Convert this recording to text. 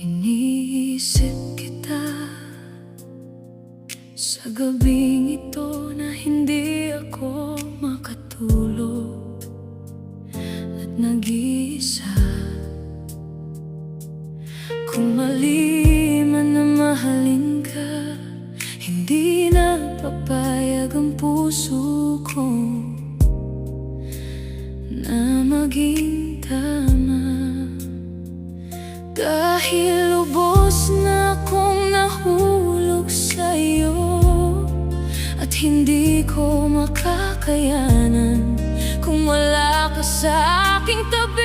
Iniisip kita sa gabing ito na hindi ako makatulog at nag-iisa. Kung mali man na mahalin ka, hindi na papayag ang puso ko na maging tama. Dahil lubos na akong nahulog sa'yo at hindi ko makakayanan kung wala ka sa aking tabi.